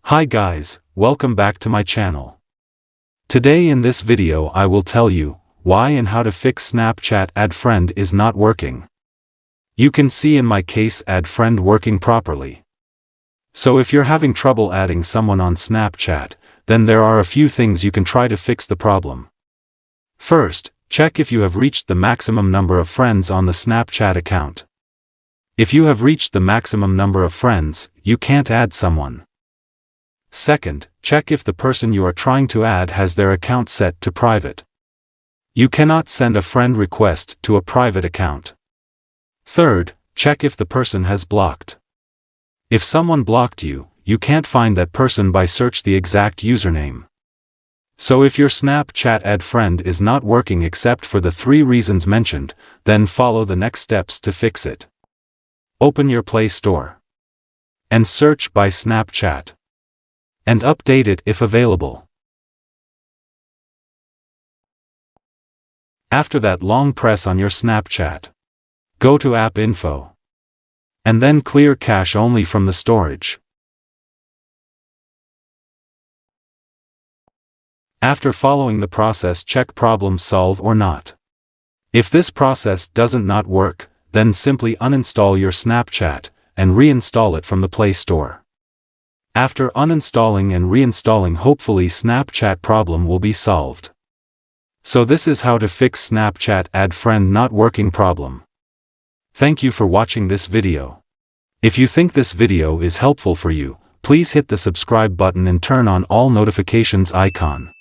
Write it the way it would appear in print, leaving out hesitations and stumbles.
Hi guys, welcome back to my channel. Today in this video I will tell you why and how to fix Snapchat add friend is not working. You can see in my case add friend working properly. So if you're having trouble adding someone on Snapchat, then there are a few things you can try to fix the problem. First, check if you have reached the maximum number of friends on the Snapchat account. If you have reached the maximum number of friends, you can't add someone. Second, check if the person you are trying to add has their account set to private. You cannot send a friend request to a private account. Third, check if the person has blocked. If someone blocked you, you can't find that person by search the exact username. So if your Snapchat add friend is not working except for the 3 reasons mentioned, then follow the next steps to fix it. Open your Play Store and search by Snapchat. And update it if available. After that, long press on your Snapchat. Go to App Info. And then clear cache only from the storage. After following the process, check problem solve or not. If this process doesn't not work, then simply uninstall your Snapchat and reinstall it from the Play Store. After uninstalling and reinstalling, hopefully Snapchat problem will be solved. So this is how to fix Snapchat add friend not working problem. Thank you for watching this video. If you think this video is helpful for you, please hit the subscribe button and turn on all notifications icon.